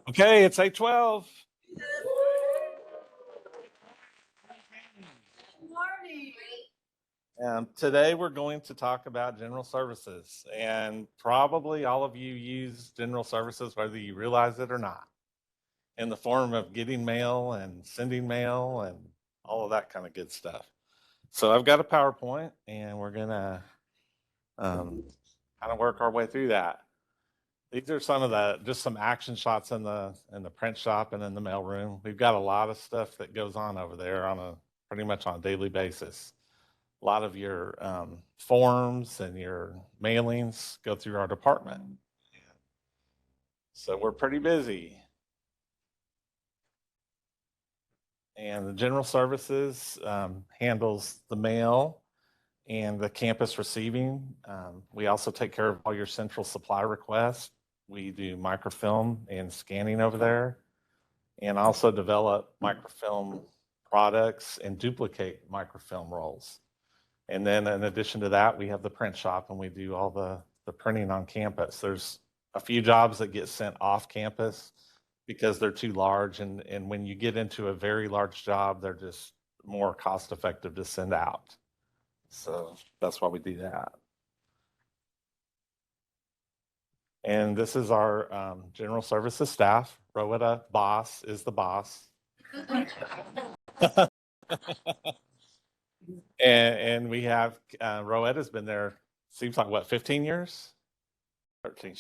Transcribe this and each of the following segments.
Okay, it's 8:12. Morning. Today we're going to talk about general services, and probably all of you use general services whether you realize it or not, in the form of getting mail and sending mail and all of that kind of good stuff. So I've got a PowerPoint, and we're gonna kind of work our way through that. These are some of just some action shots in the print shop and in the mail room. We've got a lot of stuff that goes on over there pretty much on a daily basis. A lot of your forms and your mailings go through our department. So we're pretty busy. And the general services handles the mail and the campus receiving. We also take care of all your central supply requests. We do microfilm and scanning over there, and also develop microfilm products and duplicate microfilm rolls. And then in addition to that, we have the print shop, and we do all the printing on campus. There's a few jobs that get sent off campus because they're too large. And when you get into a very large job, they're just more cost effective to send out. So that's why we do that. And this is our general services staff. Rowetta boss is the boss. and we have Rowetta's been there, seems like what, 15 years? 13.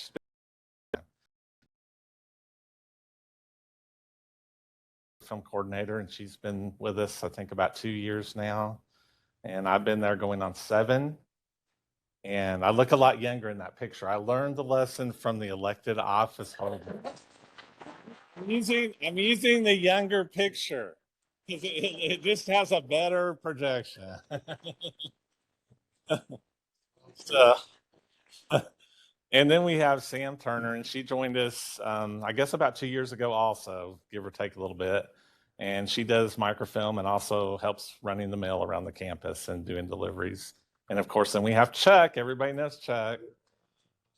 Film coordinator, and she's been with us, I think, about 2 years now. And I've been there going on 7. And I look a lot younger in that picture. I learned the lesson from the elected office holder. I'm using the younger picture because it just has a better projection. So, and then we have Sam Turner, and she joined us, I guess, about 2 years ago also, give or take a little bit. And she does microfilm and also helps running the mail around the campus and doing deliveries. And of course, then we have Chuck. Everybody knows Chuck.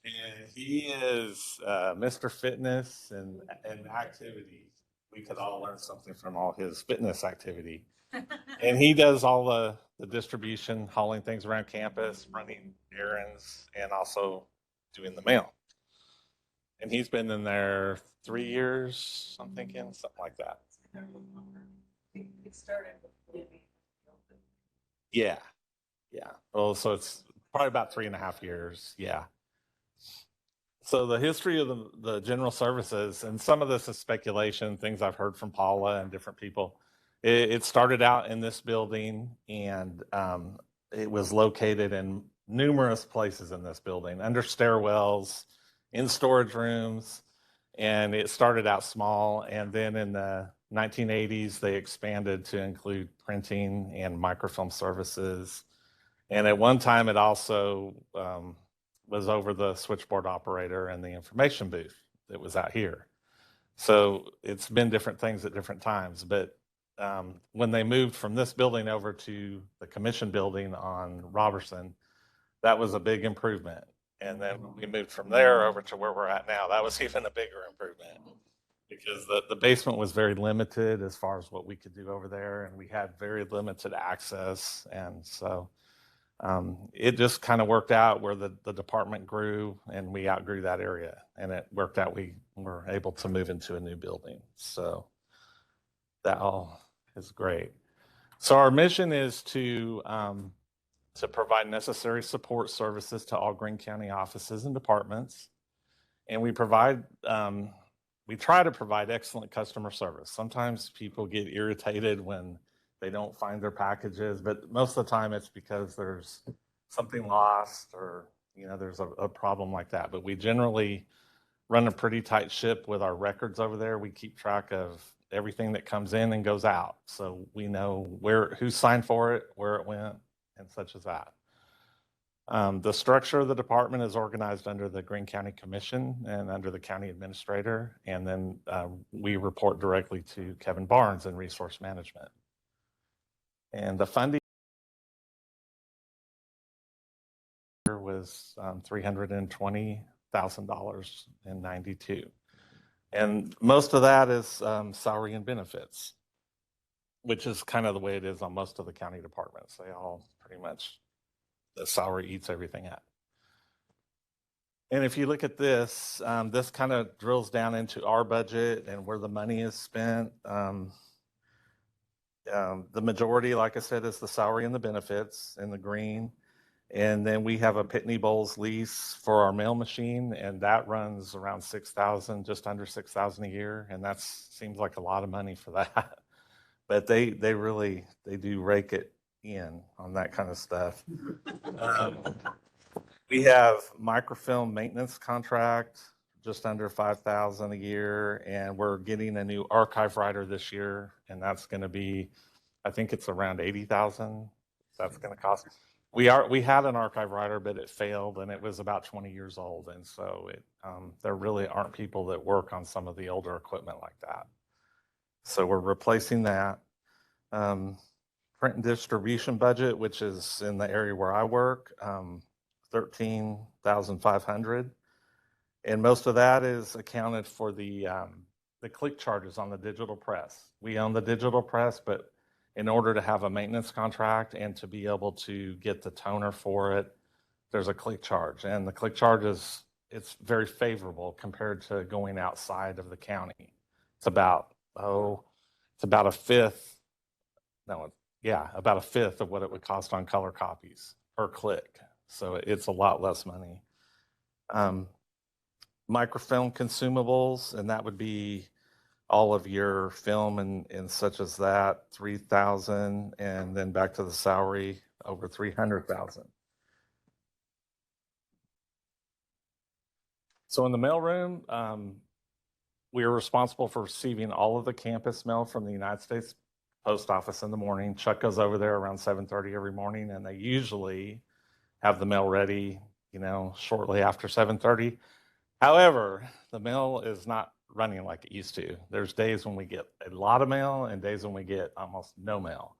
And he is Mr. Fitness and activities. We could all learn something from all his fitness activity. And he does all the distribution, hauling things around campus, running errands, and also doing the mail. And he's been in there 3 years, I'm thinking, something like that. It started with Yeah. Yeah. Well, so it's probably about 3.5 years. Yeah. So the history of the general services, and some of this is speculation, things I've heard from Paula and different people. It started out in this building, and it was located in numerous places in this building, under stairwells, in storage rooms, and it started out small. And then in the 1980s, they expanded to include printing and microfilm services. And at one time, it also was over the switchboard operator and the information booth that was out here. So it's been different things at different times. But when they moved from this building over to the commission building on Robertson, that was a big improvement. And then when we moved from there over to where we're at now, that was even a bigger improvement because the basement was very limited as far as what we could do over there, and we had very limited access. And so it just kind of worked out where the department grew and we outgrew that area, and it worked out. We were able to move into a new building. So that all is great. So our mission is to provide necessary support services to all Greene County offices and departments. And we try to provide excellent customer service. Sometimes people get irritated when they don't find their packages, but most of the time it's because there's something lost or there's a problem like that. But we generally run a pretty tight ship with our records over there. We keep track of everything that comes in and goes out, so we know who signed for it, where it went, and such as that. The structure of the department is organized under the Greene County Commission and under the county administrator, and then we report directly to Kevin Barnes in resource management. And the funding was $320,000 in '92. And most of that is salary and benefits, which is kind of the way it is on most of the county departments. They all pretty much, the salary eats everything up. And if you look at this, this kind of drills down into our budget and where the money is spent. The majority, like I said, is the salary and the benefits in the green. And then we have a Pitney Bowles lease for our mail machine, and that runs around 6,000, just under 6,000 a year. And that seems like a lot of money for that. But they do rake it in on that kind of stuff. We have microfilm maintenance contract, just under 5,000 a year, and we're getting a new archive writer this year, and that's going to be, I think it's around 80,000. That's going to cost. We had an archive writer, but it failed, and it was about 20 years old, and so there really aren't people that work on some of the older equipment like that. So we're replacing that. Print and distribution budget, which is in the area where I work, 13,500, and most of that is accounted for the click charges on the digital press. We own the digital press, but in order to have a maintenance contract and to be able to get the toner for it, there's a click charge, and the click charge it's very favorable compared to going outside of the county. It's about a fifth. No, yeah, about a fifth of what it would cost on color copies per click. So it's a lot less money. Microfilm consumables, and that would be all of your film and such as that, 3,000, and then back to the salary, over 300,000. So in the mailroom, we are responsible for receiving all of the campus mail from the United States Post Office in the morning. Chuck goes over there around 7:30 every morning, and they usually have the mail ready, shortly after 7:30. However, the mail is not running like it used to. There's days when we get a lot of mail and days when we get almost no mail.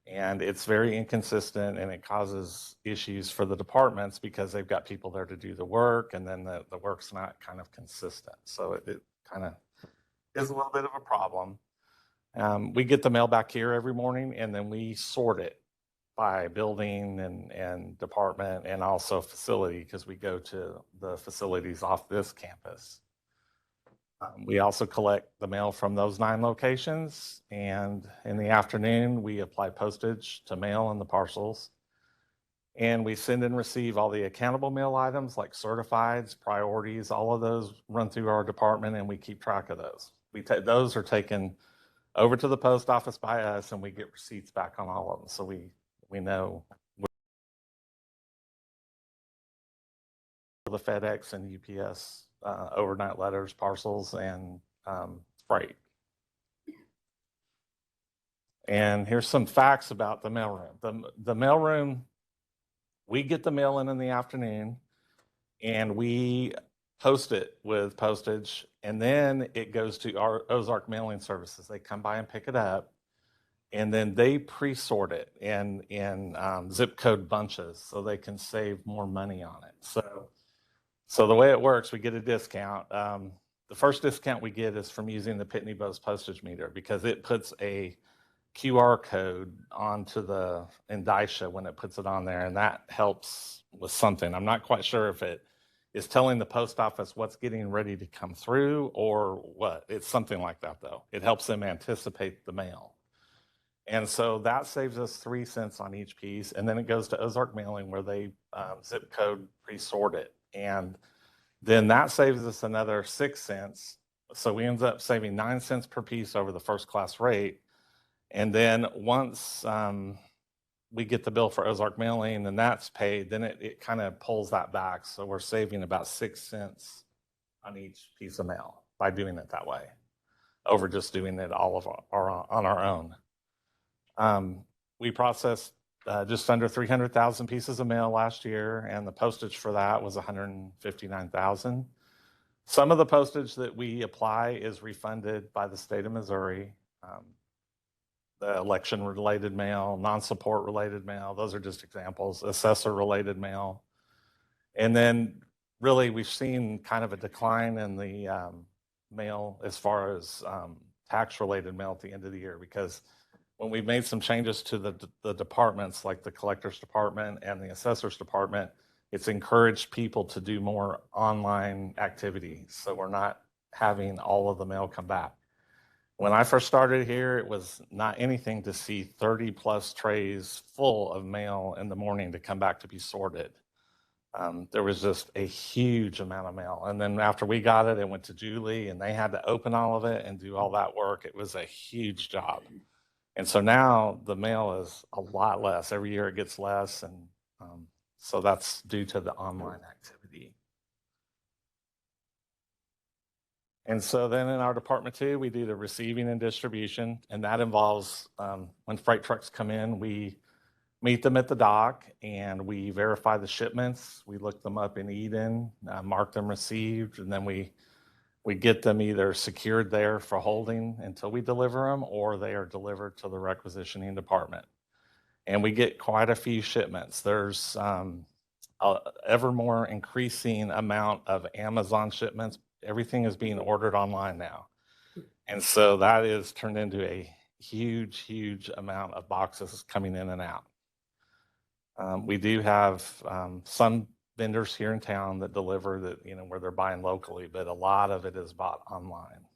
And it's very inconsistent, and it causes issues for the departments because they've got people there to do the work, and then the work's not kind of consistent. So it kind of is a little bit of a problem. We get the mail back here every morning, and then we sort it by building and department and also facility, because we go to the facilities off this campus. We also collect the mail from those 9 locations, and in the afternoon, we apply postage to mail in the parcels. And we send and receive all the accountable mail items like certifieds, priorities, all of those run through our department, and we keep track of those. Those are taken over to the post office by us, and we get receipts back on all of them. So we know the FedEx and UPS overnight letters, parcels, and freight. And here's some facts about the mailroom. The mailroom, we get the mail in the afternoon, and we post it with postage, and then it goes to our Ozark Mailing Services. They come by and pick it up, and then they pre-sort it in zip code bunches so they can save more money on it. So the way it works, we get a discount. The first discount we get is from using the Pitney Bowes postage meter, because it puts a QR code onto the indicia when it puts it on there, and that helps with something. I'm not quite sure if it is telling the post office what's getting ready to come through or what. It's something like that, though. It helps them anticipate the mail. And so that saves us 3 cents on each piece. And then it goes to Ozark Mailing, where they zip code pre-sort it. And then that saves us another 6 cents. So we end up saving 9 cents per piece over the first class rate. And then once we get the bill for Ozark Mailing and that's paid, then it kind of pulls that back. So we're saving about 6 cents on each piece of mail by doing it that way, over just doing it all on our own. We processed just under 300,000 pieces of mail last year, and the postage for that was 159,000. Some of the postage that we apply is refunded by the state of Missouri. The election-related mail, non-support-related mail, those are just examples, assessor-related mail. And then really we've seen kind of a decline in the mail as far as tax-related mail at the end of the year, because when we made some changes to the departments, like the collector's department and the assessor's department, it's encouraged people to do more online activity. So we're not having all of the mail come back. When I first started here, it was not anything to see 30 plus trays full of mail in the morning to come back to be sorted. There was just a huge amount of mail. And then after we got it, it went to Julie and they had to open all of it and do all that work. It was a huge job. And so now the mail is a lot less. Every year it gets less. And so that's due to the online activity. And so then in our department too, we do the receiving and distribution. And that involves when freight trucks come in, we meet them at the dock and we verify the shipments. We look them up in Eden, mark them received, and then we get them either secured there for holding until we deliver them, or they are delivered to the requisitioning department. And we get quite a few shipments. There's ever more increasing amount of Amazon shipments. Everything is being ordered online now. And so that is turned into a huge, huge amount of boxes coming in and out. We do have some vendors here in town that deliver that, where they're buying locally, but a lot of it is bought online.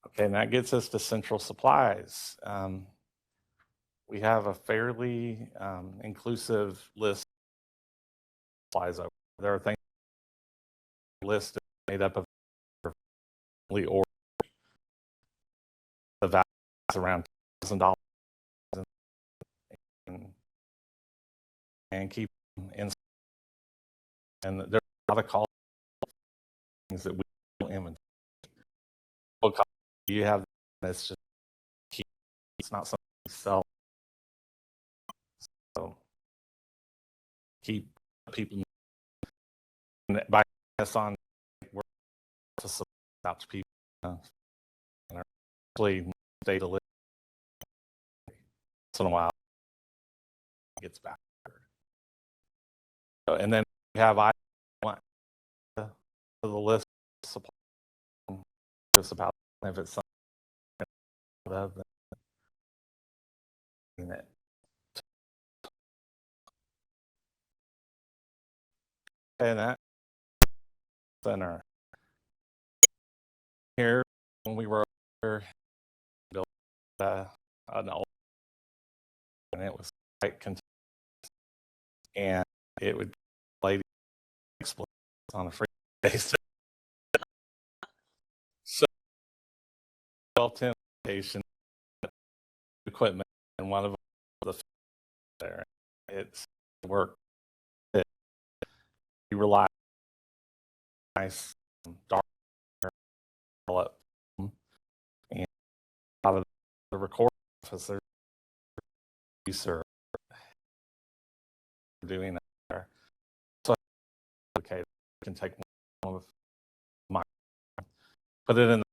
Okay, and that gets us to central supplies. We have a fairly inclusive list of supplies over. There are things listed made up of or the value is around $1,000 and keep them in. And there are a lot of call things that we don't inventory. You have that's just keep, it's not something you sell. So keep people by us on work to support out to people and actually stay to live once in a while gets back. So, and then we have I want to the list of supply just about if it's something other than it. And that center here when we were here, built an old, and it was quite contained, and it would lady explode on a free basis. So built-in location equipment, and one of the there, it's work. We rely on nice dark up, and a lot of the recording officers are doing that there. So okay, I can take one of my put it in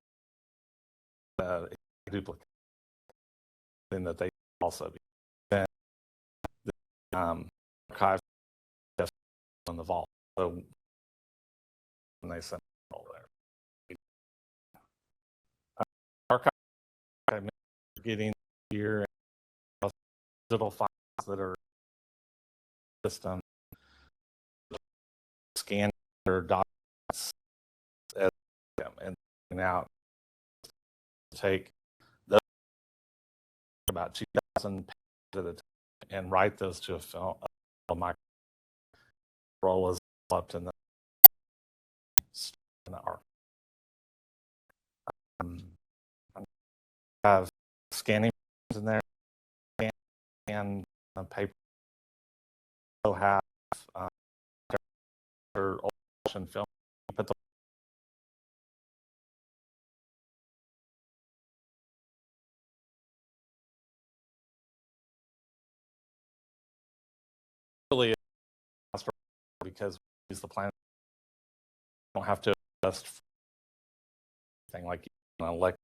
the duplicate, then that they also be then the archive just on the vault. So when they send it all there, archive getting here digital files that are system scan their documents as them and out take those about 2,000 pages at a time and write those to a film. My role is up in the arc. Have scanning in there and paper. So have ocean film. Put the really because we use the plan. Don't have to adjust thing like like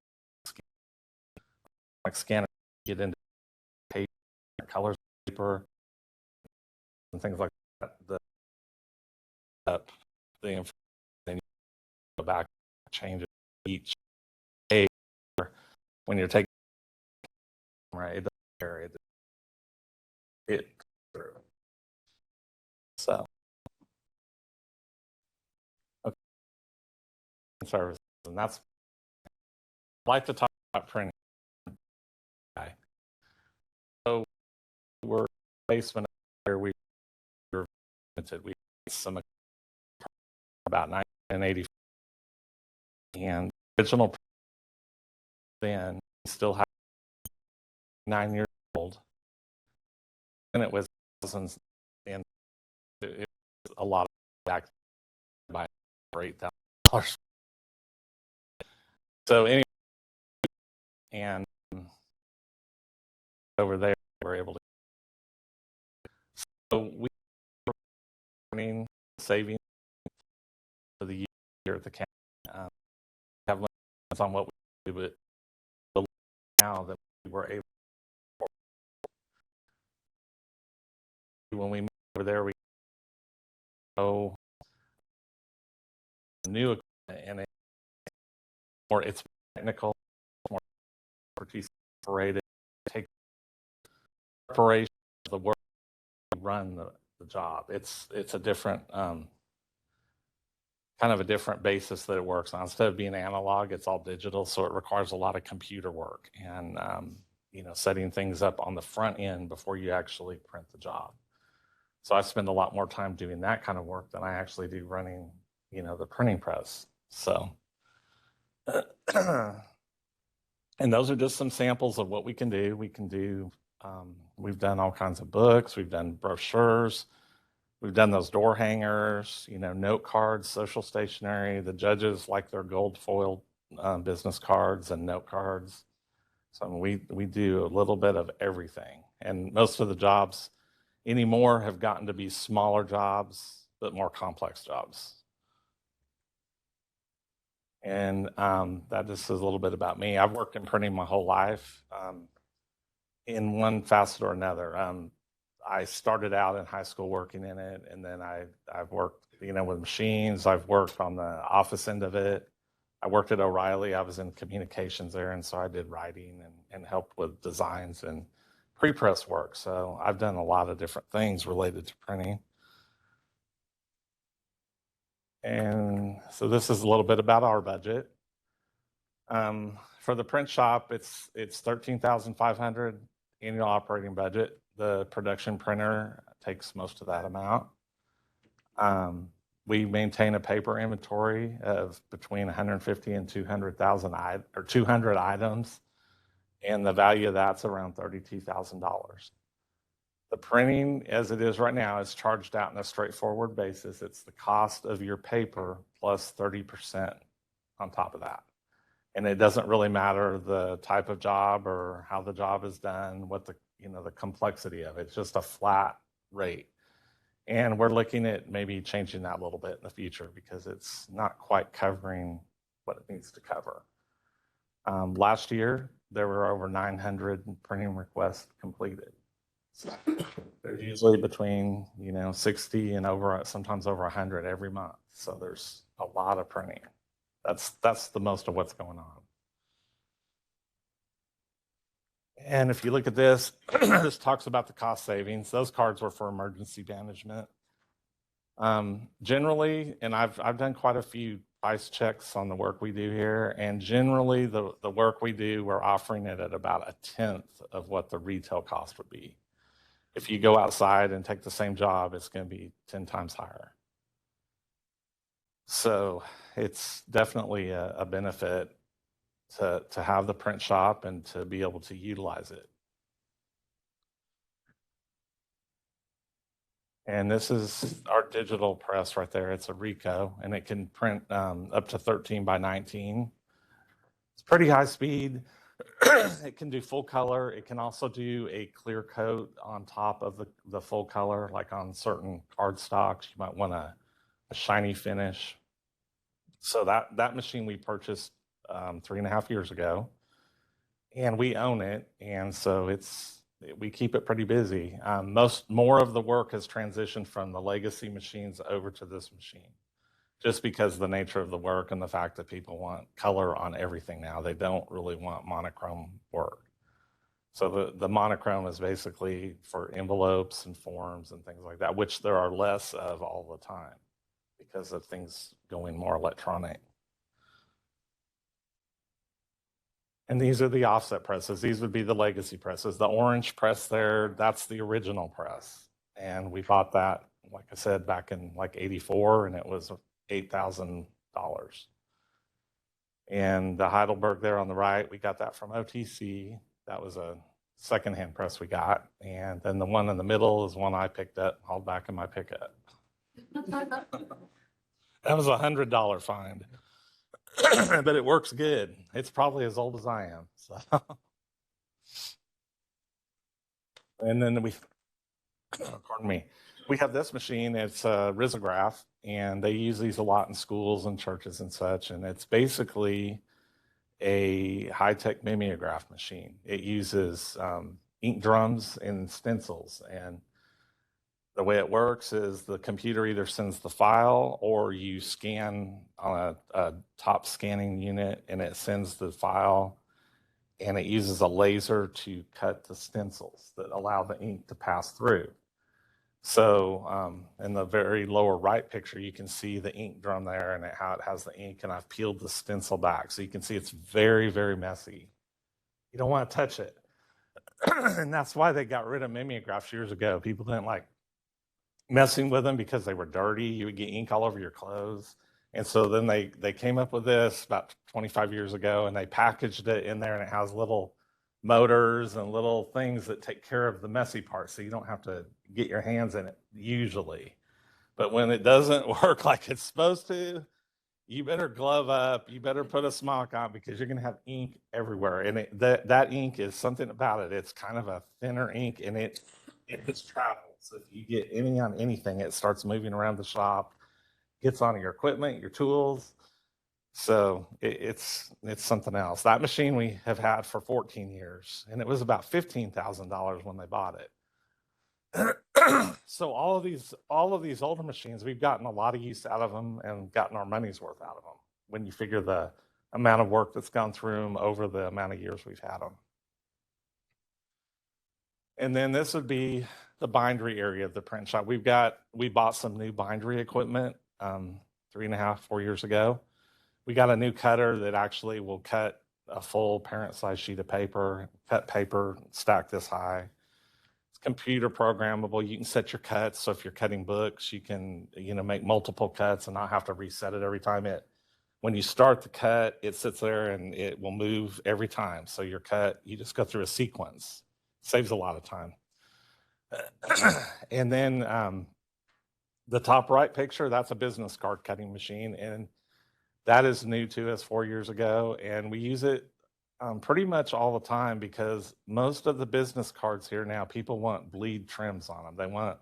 scanner get into paper colors paper and things like that. The information, then you go back, change it each day when you're taking, right? It doesn't carry it through. So, okay, services, and that's I like to talk about printing. So we're basement where we were limited. We some about 1980 and original then still have 9 years old, and it was thousands, and it was a lot of back by $8,000. So anyway, and over there we're able to. So we were running savings for the year at the county. Have limits on what we do, but now that we were able, when we moved over there, we go new equipment, and it's technical, more expertise operated, take preparation of the work, run the job. It's a different kind of a different basis that it works on. Instead of being analog, it's all digital, so it requires a lot of computer work and setting things up on the front end before you actually print the job. So I spend a lot more time doing that kind of work than I actually do running, the printing press. So, and those are just some samples of what we can do. We can do, we've done all kinds of books, we've done brochures, we've done those door hangers, note cards, social stationery. The judges like their gold foiled business cards and note cards. So we do a little bit of everything. And most of the jobs anymore have gotten to be smaller jobs, but more complex jobs. And that just is a little bit about me. I've worked in printing my whole life in one facet or another. I started out in high school working in it, and then I've worked, with machines. I've worked on the office end of it. I worked at O'Reilly. I was in communications there, and so I did writing and helped with designs and pre-press work. So I've done a lot of different things related to printing. And so this is a little bit about our budget. For the print shop, it's $13,500 annual operating budget. The production printer takes most of that amount. We maintain a paper inventory of between 150 and 200,000 or 200 items, and the value of that's around $32,000. The printing, as it is right now, is charged out on a straightforward basis. It's the cost of your paper plus 30% on top of that. And it doesn't really matter the type of job or how the job is done, what the complexity of it. It's just a flat rate. And we're looking at maybe changing that a little bit in the future because it's not quite covering what it needs to cover. Last year, there were over 900 printing requests completed. So there's usually between 60 and sometimes over 100 every month. So there's a lot of printing. That's the most of what's going on. And if you look at this, this talks about the cost savings. Those cards were for emergency management. Generally, and I've done quite a few price checks on the work we do here, and generally the work we do, we're offering it at about 1/10 of what the retail cost would be. If you go outside and take the same job, it's going to be 10 times higher. So it's definitely a benefit to have the print shop and to be able to utilize it. And this is our digital press right there. It's a Ricoh, and it can print up to 13 by 19. It's pretty high speed. It can do full color. It can also do a clear coat on top of the full color, like on certain card stocks. You might want a shiny finish. So that machine we purchased 3.5 years ago, and we own it. And so it's we keep it pretty busy. More of the work has transitioned from the legacy machines over to this machine, just because of the nature of the work and the fact that people want color on everything now. They don't really want monochrome work. So the monochrome is basically for envelopes and forms and things like that, which there are less of all the time because of things going more electronic. And these are the offset presses. These would be the legacy presses. The orange press there, that's the original press. And we bought that, like I said, back in like 84, and it was $8,000. And the Heidelberg there on the right, we got that from OTC. That was a secondhand press we got. And then the one in the middle is one I picked up, hauled back in my pickup. That was $100 find. But it works good. It's probably as old as I am. So. And then pardon me, we have this machine. It's a risograph, and they use these a lot in schools and churches and such. And it's basically a high-tech mimeograph machine. It uses ink drums and stencils, and the way it works is the computer either sends the file or you scan on a top scanning unit and it sends the file, and it uses a laser to cut the stencils that allow the ink to pass through. So in the very lower right picture, you can see the ink drum there and how it has the ink, and I've peeled the stencil back. So you can see it's very, very messy. You don't want to touch it. And that's why they got rid of mimeographs years ago. People didn't like messing with them because they were dirty. You would get ink all over your clothes. And so then they came up with this about 25 years ago, and they packaged it in there, and it has little motors and little things that take care of the messy parts, so you don't have to get your hands in it usually. But when it doesn't work like it's supposed to, you better glove up, you better put a smock on, because you're going to have ink everywhere. And that ink is something about it. It's kind of a thinner ink, and it just travels. So if you get any on anything, it starts moving around the shop, gets on your equipment, your tools. So it's something else. That machine we have had for 14 years, and it was about $15,000 when they bought it. So all of these older machines, we've gotten a lot of use out of them and gotten our money's worth out of them when you figure the amount of work that's gone through them over the amount of years we've had them. And then this would be the bindery area of the print shop. We bought some new bindery equipment 3.5, 4 years ago. We got a new cutter that actually will cut a full parent-size sheet of paper, cut paper, stack this high. It's computer programmable. You can set your cuts. So if you're cutting books, you can, make multiple cuts and not have to reset it every time. When you start the cut, it sits there and it will move every time. So your cut, you just go through a sequence. Saves a lot of time. And then the top right picture, that's a business card cutting machine. And that is new to us 4 years ago. And we use it pretty much all the time, because most of the business cards here now, people want bleed trims on them. They want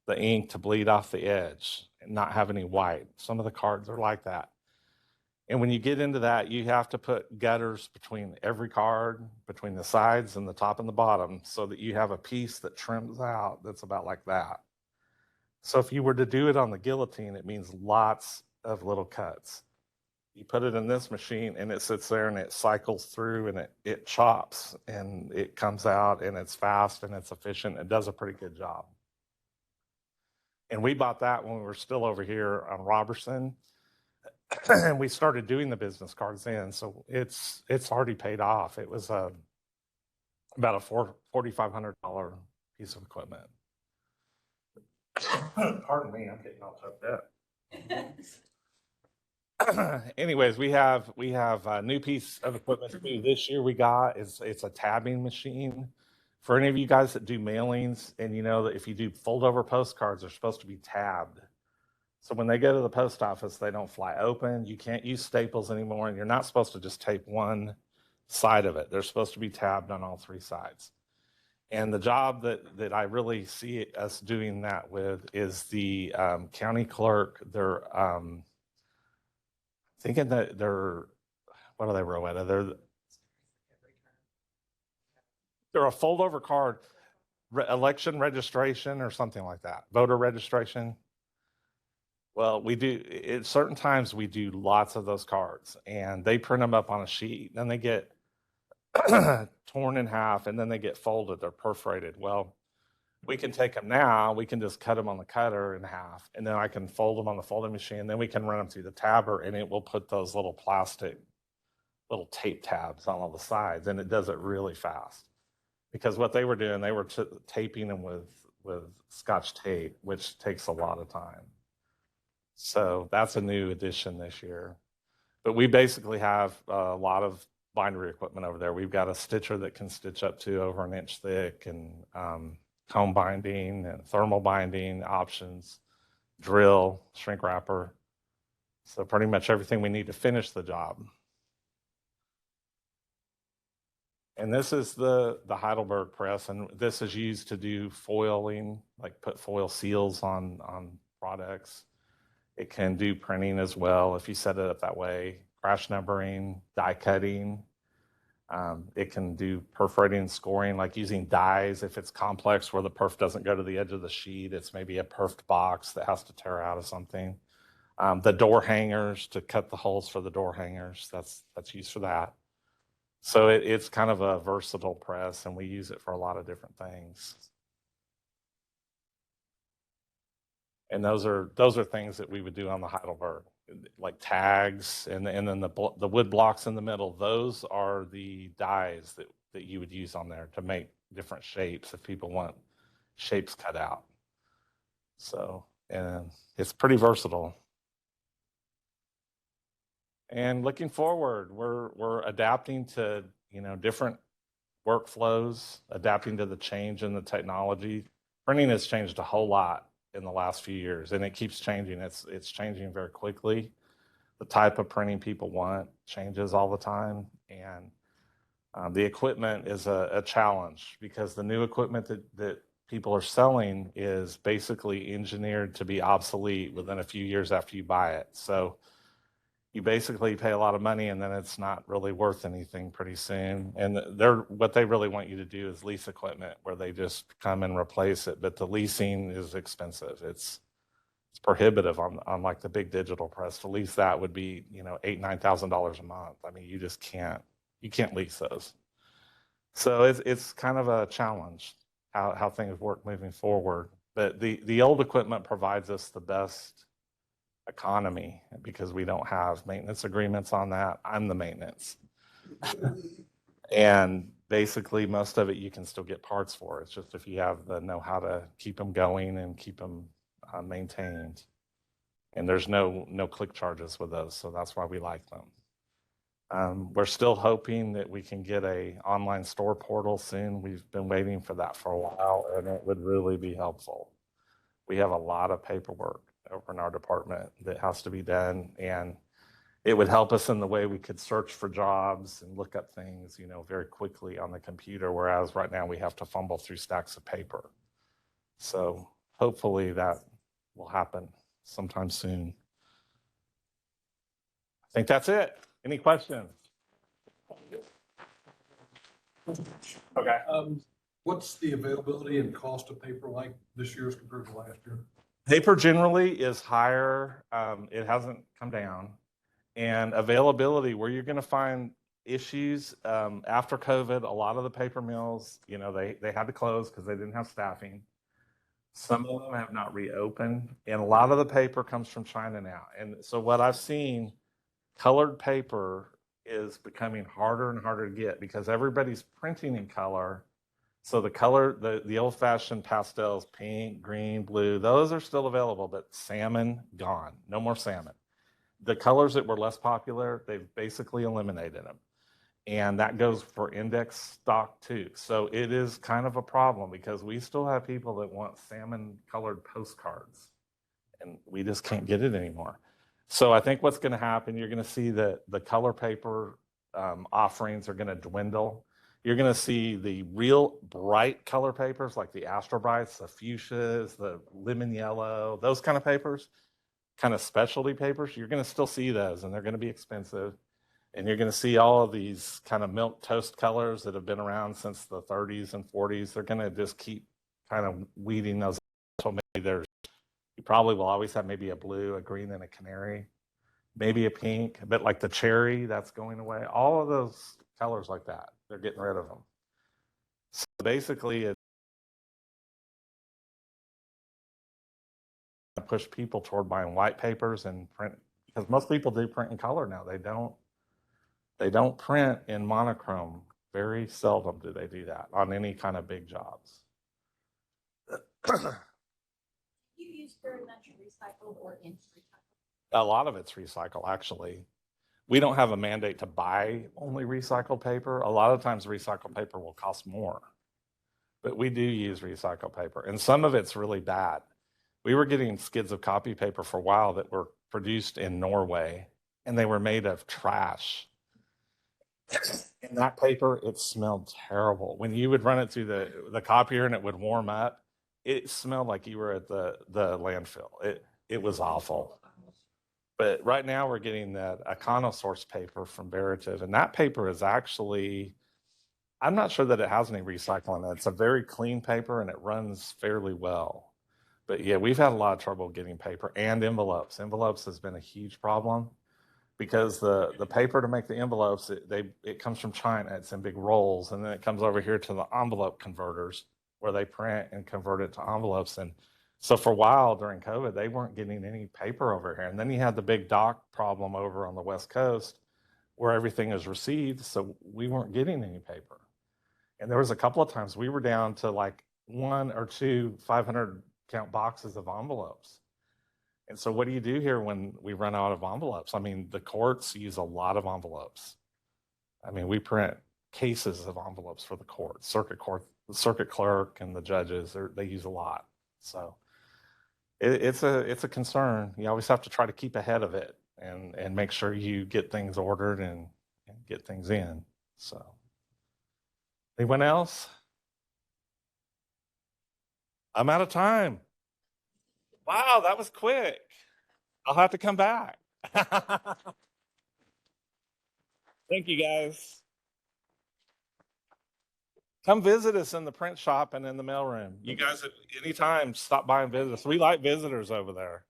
the ink to bleed off the edge and not have any white. Some of the cards are like that. And when you get into that, you have to put gutters between every card, between the sides and the top and the bottom, so that you have a piece that trims out that's about like that. So if you were to do it on the guillotine, it means lots of little cuts. You put it in this machine and it sits there and it cycles through and it chops and it comes out, and it's fast and it's efficient. It does a pretty good job. And we bought that when we were still over here on Robertson. And we started doing the business cards then, so it's already paid off. It was about a $4,500 piece of equipment. Pardon me, I'm getting all choked up. Anyways, we have a new piece of equipment this year. We got it's a tabbing machine. For any of you guys that do mailings, and you know that if you do fold over postcards, they're supposed to be tabbed. So when they go to the post office, they don't fly open. You can't use staples anymore, and you're not supposed to just tape one side of it. They're supposed to be tabbed on all three sides. And the job that I really see us doing that with is the county clerk. They're thinking that what are they, Rowetta? They're a fold-over card, election registration or something like that, voter registration. Well, we do at certain times we do lots of those cards, and they print them up on a sheet, and they get torn in half, and then they get folded. They're perforated. Well, we can take them now. We can just cut them on the cutter in half, and then I can fold them on the folding machine. Then we can run them through the tabber, and it will put those little plastic, little tape tabs on all the sides, and it does it really fast. Because what they were doing, they were taping them with Scotch tape, which takes a lot of time. So that's a new addition this year. But we basically have a lot of bindery equipment over there. We've got a stitcher that can stitch up to over an inch thick, and comb binding and thermal binding options, drill, shrink wrapper. So pretty much everything we need to finish the job. And this is the Heidelberg press, and this is used to do foiling, like put foil seals on products. It can do printing as well if you set it up that way, crash numbering, die cutting. It can do perforating and scoring, like using dies if it's complex where the perf doesn't go to the edge of the sheet. It's maybe a perfed box that has to tear out of something. The door hangers, to cut the holes for the door hangers, that's used for that. So it's kind of a versatile press, and we use it for a lot of different things. And those are things that we would do on the Heidelberg, like tags, and then the wood blocks in the middle. Those are the dies that you would use on there to make different shapes if people want shapes cut out. So, and it's pretty versatile. And looking forward, we're adapting to different workflows, adapting to the change in the technology. Printing has changed a whole lot in the last few years, and it keeps changing. It's changing very quickly. The type of printing people want changes all the time, and the equipment is a challenge because the new equipment that people are selling is basically engineered to be obsolete within a few years after you buy it. So you basically pay a lot of money, and then it's not really worth anything pretty soon. And what they really want you to do is lease equipment where they just come and replace it. But the leasing is expensive. It's prohibitive on like the big digital press. To lease that would be $8,000-9,000 a month. I mean, you can't lease those. So it's kind of a challenge how things work moving forward. But the old equipment provides us the best economy because we don't have maintenance agreements on that. I'm the maintenance. And basically most of it you can still get parts for. It's just if you have the know-how to keep them going and keep them maintained. And there's no click charges with those, so that's why we like them. We're still hoping that we can get a online store portal soon. We've been waiting for that for a while, and it would really be helpful. We have a lot of paperwork over in our department that has to be done, and it would help us in the way we could search for jobs and look up things, very quickly on the computer, whereas right now we have to fumble through stacks of paper. So hopefully that will happen sometime soon. I think that's it. Any questions? Okay. What's the availability and cost of paper like this year as compared to last year? Paper generally is higher. It hasn't come down. And availability, where you're going to find issues after COVID, a lot of the paper mills, they had to close because they didn't have staffing. Some of them have not reopened, and a lot of the paper comes from China now. And so what I've seen, colored paper is becoming harder and harder to get because everybody's printing in color. So the color, the old-fashioned pastels, pink, green, blue, those are still available, but salmon, gone. No more salmon. The colors that were less popular, they've basically eliminated them. And that goes for index stock too. So it is kind of a problem because we still have people that want salmon-colored postcards, and we just can't get it anymore. So I think what's going to happen, you're going to see that the color paper offerings are going to dwindle. You're going to see the real bright color papers like the Astro Brights, the fuchsias, the lemon yellow, those kind of papers, kind of specialty papers. You're going to still see those, and they're going to be expensive. And you're going to see all of these kind of milk toast colors that have been around since the 30s and 40s. They're going to just keep kind of weeding those. So maybe you probably will always have maybe a blue, a green, and a canary, maybe a pink, a bit like the cherry that's going away. All of those colors like that, they're getting rid of them. So basically, it push people toward buying white papers and print, because most people do print in color now. They don't print in monochrome. Very seldom do they do that on any kind of big jobs. You use very much recycled or in recycled? A lot of it's recycled, actually. We don't have a mandate to buy only recycled paper. A lot of times recycled paper will cost more, but we do use recycled paper, and some of it's really bad. We were getting skids of copy paper for a while that were produced in Norway, and they were made of trash. And that paper, it smelled terrible. When you would run it through the copier and it would warm up, it smelled like you were at the landfill. It was awful. But right now we're getting that Econosource paper from Veritiv, and that paper is actually, I'm not sure that it has any recycling. It's a very clean paper and it runs fairly well. But yeah, we've had a lot of trouble getting paper and envelopes. Envelopes has been a huge problem because the paper to make the envelopes, it comes from China. It's in big rolls, and then it comes over here to the envelope converters where they print and convert it to envelopes. And so for a while during COVID, they weren't getting any paper over here. And then you had the big dock problem over on the West Coast where everything is received. So we weren't getting any paper. And there was a couple of times we were down to like 1 or 2 500 count boxes of envelopes. And so what do you do here when we run out of envelopes? I mean, the courts use a lot of envelopes. I mean, we print cases of envelopes for the court, the circuit clerk and the judges, they use a lot. So it's a concern. You always have to try to keep ahead of it and make sure you get things ordered and get things in. So anyone else? I'm out of time. Wow, that was quick. I'll have to come back. Thank you, guys. Come visit us in the print shop and in the mailroom. You guys, anytime, stop by and visit us. We like visitors over there.